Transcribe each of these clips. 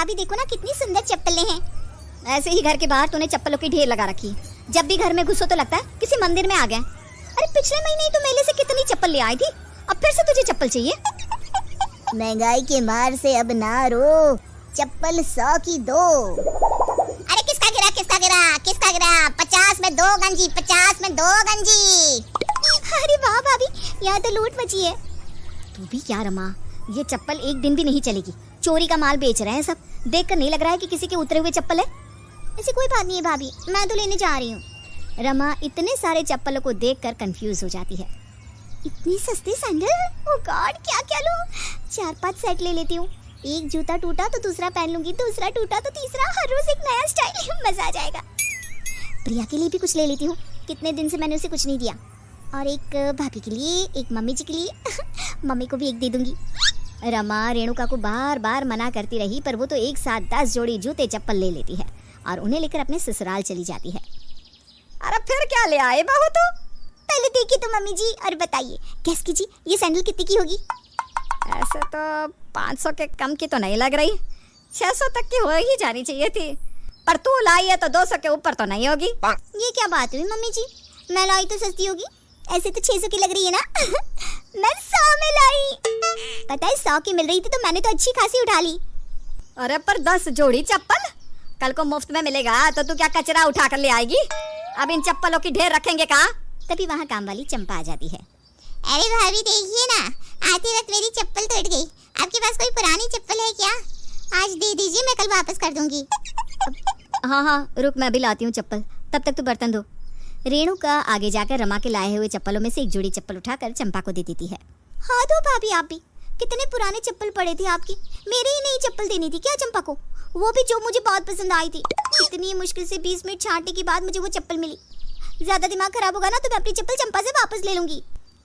भाभी देखो ना कितनी सुंदर चप्पलें हैं। ऐसे ही घर के बाहर तूने चप्पलों की ढेर लगा रखी है। जब भी घर में घुसो तो लगता है किसी मंदिर में आ गए। अरे पिछले महीने ही तो मेले से कितनी चप्पल ले आई थी, अब फिर से तुझे चप्पल चाहिए? महंगाई के मार से अब ना रो, चप्पल 100 की दो। अरे किसका गिरा 50 में 2 गंजी, 50 में 2 गंजी। अरे वाह भाभी, यहाँ तो लूट मची है। तू भी क्या रमा, ये चप्पल एक दिन भी नहीं चलेगी। चोरी का माल बेच रहे हैं सब, देखकर नहीं लग रहा है कि किसी के उतरे हुए चप्पल है। ऐसी कोई बात नहीं है भाभी, मैं तो लेने जा रही हूँ। रमा इतने सारे चप्पलों को देखकर कंफ्यूज हो जाती है। इतनी सस्ती सैंडल, ओह गॉड क्या क्या लूं? 4-5 सेट ले लेती हूँ। एक जूता टूटा तो दूसरा पहन लूंगी, दूसरा टूटा तो तीसरा, हर रोज एक नया स्टाइल, मजा आ जाएगा। प्रिया के लिए भी कुछ ले लेती हूँ, कितने दिन से मैंने उसे कुछ नहीं दिया। और एक भाभी के लिए, एक मम्मी जी के लिए मम्मी को भी एक दे दूंगी। रमा रेणुका को बार बार मना करती रही, पर वो तो एक साथ 10 जोड़ी जूते चप्पल ले लेती है और उन्हें लेकर अपने ससुराल चली जाती है। अरे फिर क्या ले आए बहू तू? पहले देखिए तो मम्मी जी और बताइए, गेस कीजिए ये सैंडल कितने की होगी? ऐसे तो 500 के कम की तो नहीं लग रही, 600 तक की हो ही जानी चाहिए थी, पर तू लाई है तो 200 के ऊपर तो नहीं होगी। ये क्या बात हुई मम्मी जी, मैं लाई तो सस्ती होगी, ऐसे तो 600 की लग रही है ना। मैं 100 में लाई। पता है 100 की मिल रही थी तो मैंने तो अच्छी खासी उठा ली। अरे पर 10 जोड़ी चप्पल कल को मुफ्त में मिलेगा तो तू क्या कचरा उठा कर ले आएगी? अब इन चप्पलों की ढेर रखेंगे कहाँ? तभी वहाँ काम वाली चंपा आ जाती है। अरे भाभी देखिए ना, आते वक्त मेरी चप्पल टूट गई। आपके पास कोई पुरानी चप्पल है क्या? आज दे दीजिए, मैं कल वापस कर दूंगी। हाँ रुक, मैं भी लाती हूँ चप्पल, तब तक तू बर्तन धो। रेणुका आगे जाकर रमा के लाए हुए चप्पलों में से एक जोड़ी चप्पल उठाकर चंपा को दे देती है। हाँ दो भाभी, आप भी कितने पुराने चप्पल पड़े थे आपकी, मेरे ही नई चप्पल देनी थी क्या चंपा को? वो भी जो मुझे बहुत पसंद आई थी। इतनी मुश्किल से 20 मिनट छांटने के बाद मुझे वो चप्पल मिली। ज्यादा दिमाग खराब होगा ना तो मैं अपनी चप्पल चंपा से वापस ले लूंगी।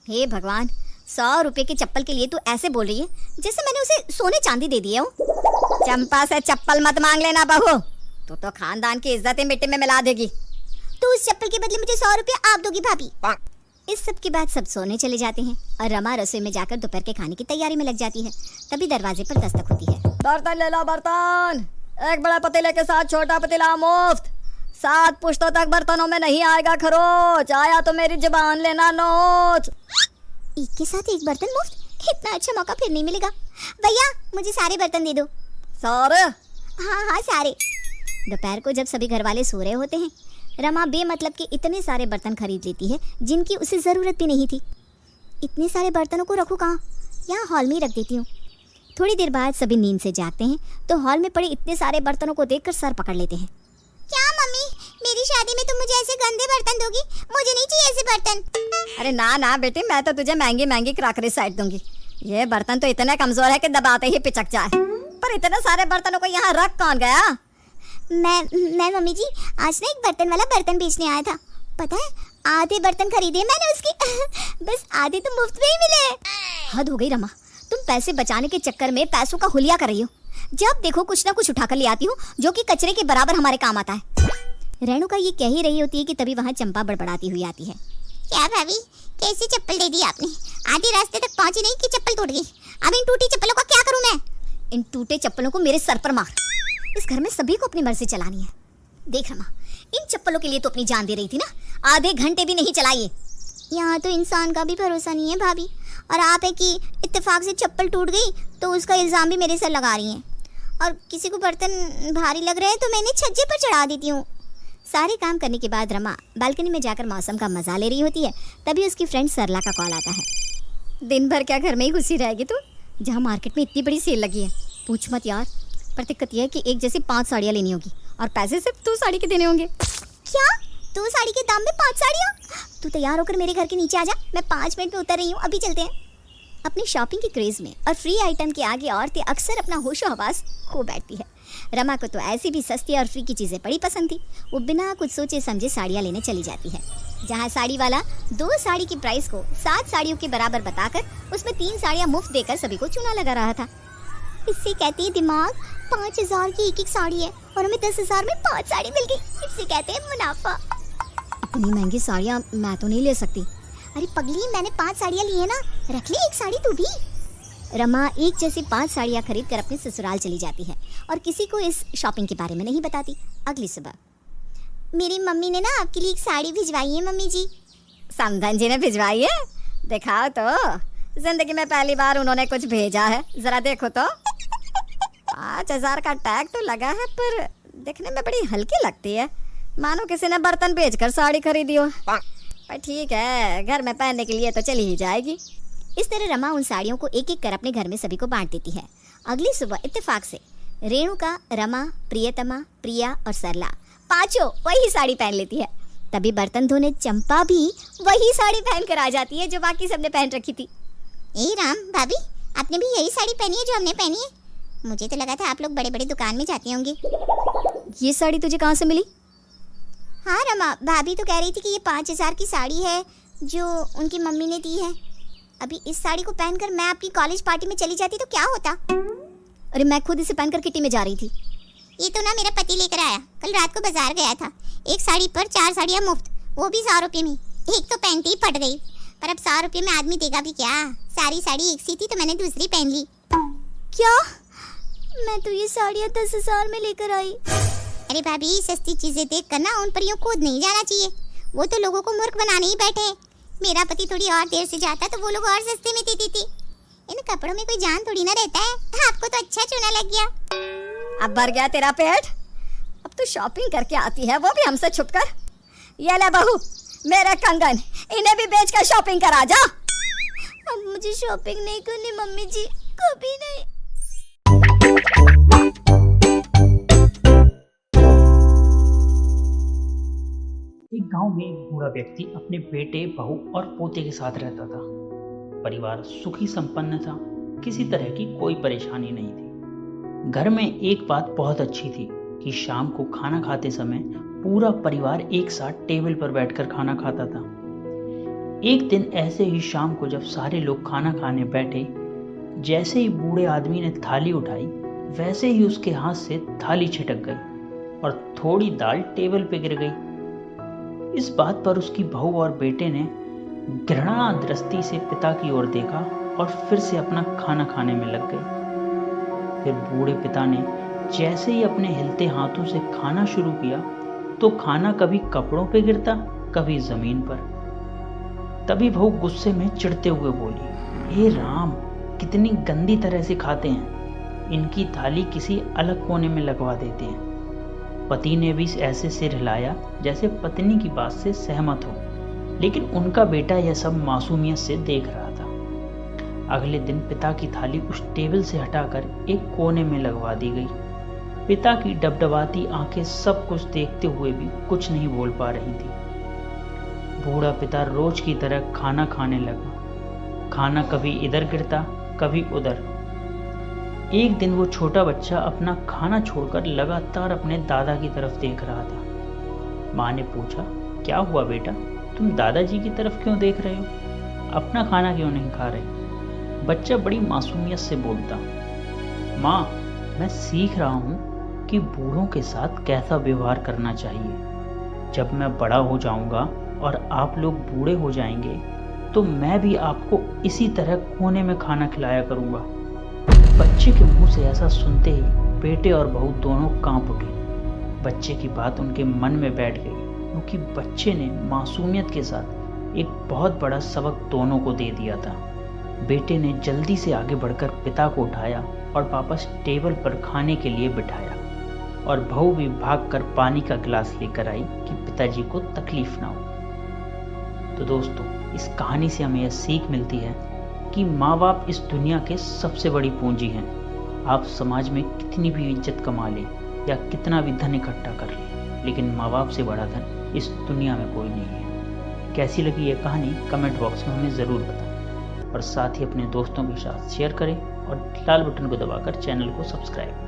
हे भगवान, 100 रुपए की चप्पल के लिए तू ऐसे बोल रही है जैसे मैंने उसे सोने चांदी दे दिया हो। चंपा से चप्पल मत मांग लेना बहू, तू तो खानदान की इज्जत मिट्टी में मिला देगी। तो उस चप्पल के बदले मुझे 100 रुपए आप दोगी भाभी। इस सब के बाद सब सोने चले जाते हैं और रमा रसोई में जाकर दोपहर के खाने की तैयारी में लग जाती है। तभी दरवाजे पर दस्तक होती है। बर्तन ले लो बर्तन, एक बड़ा पतीले के साथ छोटा पतीला मुफ्त। 7 पुश्तों तक बर्तनों में नहीं आएगा खरोच, आया तो मेरी जुबान लेना नोच। एक के साथ एक बर्तन मुफ्त, इतना अच्छा मौका फिर नहीं मिलेगा। भैया मुझे सारे बर्तन दे दो। सारे? हाँ सारे। दोपहर को जब सभी घर वाले सो रहे होते हैं, रमा बेमतलब के इतने सारे बर्तन खरीद लेती है जिनकी उसे ज़रूरत भी नहीं थी। इतने सारे बर्तनों को रखूँ कहाँ? यहाँ हॉल में ही रख देती हूँ। थोड़ी देर बाद सभी नींद से जागते हैं तो हॉल में पड़े इतने सारे बर्तनों को देखकर सर पकड़ लेते हैं। क्या मम्मी, मेरी शादी में तुम मुझे ऐसे गंदे बर्तन दोगी? मुझे नहीं चाहिए ऐसे बर्तन। अरे ना बेटी, मैं तो तुझे महंगी महंगी क्रॉकरी सेट दूंगी। ये बर्तन तो इतने कमजोर है कि दबाते ही पिचक जाए। पर इतने सारे बर्तनों को यहाँ रख कौन गया? मैं मम्मी जी, आज ना एक बर्तन वाला बर्तन बेचने आया था। पता है, आधे बर्तन खरीदे मैंने उसके। बस आधे तो मुफ्त में ही मिले। हद हो गई रमा, तुम पैसे बचाने के चक्कर में पैसों का हुलिया कर रही हो। जब देखो कुछ ना कुछ उठाकर ले आती हो जो कि कचरे के बराबर हमारे काम आता है। रेणुका ये कह ही रही होती है कि तभी वहाँ चंपा बड़बड़ाती हुई आती है। क्या भाभी, कैसी चप्पल दे दी आपने? आधे रास्ते तक पहुंची नहीं कि चप्पल टूट गई। अब इन टूटी चप्पलों का क्या करूं मैं? इन टूटे चप्पलों को मेरे सर पर मार। इस घर में सभी को अपनी मर्जी चलानी है। देख रमा, इन चप्पलों के लिए तो अपनी जान दे रही थी ना, आधे घंटे भी नहीं चलाई। यहाँ तो इंसान का भी भरोसा नहीं है भाभी, और आप है कि इत्तेफाक से चप्पल टूट गई तो उसका इल्ज़ाम भी मेरे सर लगा रही हैं। और किसी को बर्तन भारी लग रहे हैं तो मैंने छज्जे पर चढ़ा देती हूँ। सारे काम करने के बाद रमा बालकनी में जाकर मौसम का मजा ले रही होती है। तभी उसकी फ्रेंड सरला का कॉल आता है। दिन भर क्या घर में ही घुसी रहेगी तू? जहाँ मार्केट में इतनी बड़ी सेल लगी है, पूछ मत यार। पर दिक्कत यह है कि एक जैसी 5 साड़ियाँ लेनी होगी और पैसे सिर्फ 2 साड़ी के देने होंगे। क्या 2 साड़ी के दाम में 5 साड़ियाँ? तू तैयार होकर मेरे घर के नीचे आ जा, मैं 5 मिनट में उतर रही हूँ, अभी चलते हैं। अपनी शॉपिंग के क्रेज में और फ्री आइटम के आगे औरतें अक्सर अपना होशो हवास खो बैठती है। रमा को तो ऐसी भी सस्ती और फ्री की चीज़ें बड़ी पसंद थी। वो बिना कुछ सोचे समझे साड़ियाँ लेने चली जाती है। जहाँ साड़ी वाला 2 साड़ी की प्राइस को 7 साड़ियों के बराबर बताकर उसमें 3 साड़ियाँ मुफ्त देकर सभी को चूना लगा रहा था। इससे कहते हैं दिमाग, 5000 की एक साड़ी है और हमें 10,000 में 5 साड़ी मिल गई। इससे कहते हैं मुनाफा। इतनी महंगी साड़ियाँ मैं तो नहीं ले सकती। अरे पगली, मैंने 5 साड़ियाँ ली है ना, रख ले एक साड़ी तू भी। रमा एक जैसी 5 साड़ियाँ खरीद कर अपने ससुराल चली जाती है और किसी को इस शॉपिंग के बारे में नहीं बताती। अगली सुबह, मेरी मम्मी ने ना आपके लिए एक साड़ी भिजवाई है मम्मी जी। समधन जी ने भिजवाई है? दिखाओ तो, जिंदगी में पहली बार उन्होंने कुछ भेजा है, जरा देखो तो। 5,000 का टैग तो लगा है, पर दिखने में बड़ी हल्की लगती है, मानो किसी ने बर्तन बेचकर साड़ी खरीदी हो। पर ठीक है, घर में पहनने के लिए तो चली ही जाएगी। इस तरह रमा उन साड़ियों को एक एक कर अपने घर में सभी को बांट देती है। अगली सुबह इत्तेफाक से रेणुका, रमा, प्रियतमा, प्रिया और सरला पांचों वही साड़ी पहन लेती है। तभी बर्तन धोने चंपा भी वही साड़ी पहन कर आ जाती है जो बाकी सबने पहन रखी थी। ए राम भाभी, आपने भी यही साड़ी पहनी है जो हमने पहनी है? मुझे तो लगा था आप लोग बड़े बड़े दुकान में जाते होंगे। ये साड़ी तुझे कहाँ से मिली? हाँ रमा, भाभी तो कह रही थी कि ये 5,000 की साड़ी है जो उनकी मम्मी ने दी है। अभी इस साड़ी को पहनकर मैं अपनी कॉलेज पार्टी में चली जाती तो क्या होता? अरे मैं खुद इसे पहनकर किटी में जा रही थी। ये तो ना मेरा पति लेकर आया, कल रात को बाजार गया था। एक साड़ी पर 4 साड़ियाँ मुफ्त, वो भी 100 रुपये में। एक तो पहनते ही फट गई, पर अब 100 रुपये में आदमी देगा भी क्या? सारी साड़ी एक सी थी तो मैंने दूसरी पहन ली। क्या? मैं तो ये साड़ियाँ 10,000 में लेकर आई। अरे भाभी, सस्ती चीजें देख कर ना उन पर यूं कूद नहीं जाना चाहिए, वो तो लोगों को मूर्ख बनाने ही बैठे हैं। मेरा पति थोड़ी और देर से जाता तो वो लोग और सस्ते में देती थी। इन कपड़ों में कोई जान थोड़ी ना रहता है। आपको तो अच्छा चुना लग गया। अब भर गया तेरा पेट? अब तो शॉपिंग करके आती है, वो भी हमसे छुपकर। ये ले बहू, मेरे कंगन, इन्हें भी बेचकर शॉपिंग करा जा। अब मुझे शॉपिंग नहीं करनी मम्मी जी, कभी नहीं। एक गांव में एक बूढ़ा व्यक्ति अपने बेटे, बहू और पोते के साथ रहता था। परिवार सुखी संपन्न था, किसी तरह की कोई परेशानी नहीं थी। घर में एक बात बहुत अच्छी थी कि शाम को खाना खाते समय पूरा परिवार एक साथ टेबल पर बैठकर खाना खाता था। एक दिन ऐसे ही शाम को जब सारे लोग खाना खाने बैठे, जैसे ही बूढ़े आदमी ने थाली उठाई, वैसे ही उसके हाथ से थाली छिटक गई और थोड़ी दाल टेबल पे गिर गई। इस बात पर उसकी बहू और बेटे ने घृणा दृष्टि से पिता की ओर देखा और फिर से अपना खाना खाने में लग गए। फिर बूढ़े पिता ने जैसे ही अपने हिलते हाथों से खाना शुरू किया तो खाना कभी कपड़ों पे गिरता, कभी जमीन पर। तभी बहू गुस्से में चिढ़ते हुए बोली, हे राम, कितनी गंदी तरह से खाते हैं, इनकी थाली किसी अलग कोने में लगवा देते हैं। पति ने भी ऐसे सिर हिलाया जैसे पत्नी की बात से सहमत हो, लेकिन उनका बेटा यह सब मासूमियत से देख रहा था। अगले दिन पिता की थाली उस टेबल से हटाकर एक कोने में लगवा दी गई। पिता की डबडबाती आंखें सब कुछ देखते हुए भी कुछ नहीं बोल पा रही थी। बूढ़ा पिता रोज की तरह खाना खाने लगा। खाना कभी इधर गिरता, कभी उधर। एक दिन वो छोटा बच्चा अपना खाना छोड़कर लगातार अपने दादा की तरफ देख रहा था। माँ ने पूछा, क्या हुआ बेटा, तुम दादाजी की तरफ क्यों देख रहे हो? अपना खाना क्यों नहीं खा रहे? बच्चा बड़ी मासूमियत से बोलता, माँ, मैं सीख रहा हूँ कि बूढ़ों के साथ कैसा व्यवहार करना चाहिए। जब मैं बड़ा हो जाऊंगा और आप लोग बूढ़े हो जाएंगे तो मैं भी आपको इसी तरह कोने में खाना खिलाया करूंगा। बच्चे के मुंह से ऐसा सुनते ही बेटे और बहू दोनों कांप उठे। बच्चे की बात उनके मन में बैठ गई, क्योंकि बच्चे ने मासूमियत के साथ एक बहुत बड़ा सबक दोनों को दे दिया था। बेटे ने जल्दी से आगे बढ़कर पिता को उठाया और वापस टेबल पर खाने के लिए बिठाया, और बहू भी भागकर पानी का गिलास लेकर आई कि पिताजी को तकलीफ ना हो। तो दोस्तों, इस कहानी से हमें यह सीख मिलती है कि माँ बाप इस दुनिया के सबसे बड़ी पूंजी हैं। आप समाज में कितनी भी इज्जत कमा लें या कितना भी धन इकट्ठा कर लें, लेकिन माँ बाप से बड़ा धन इस दुनिया में कोई नहीं है। कैसी लगी ये कहानी कमेंट बॉक्स में हमें ज़रूर बताएं, और साथ ही अपने दोस्तों के साथ शेयर करें और लाल बटन को दबाकर चैनल को सब्सक्राइब करें।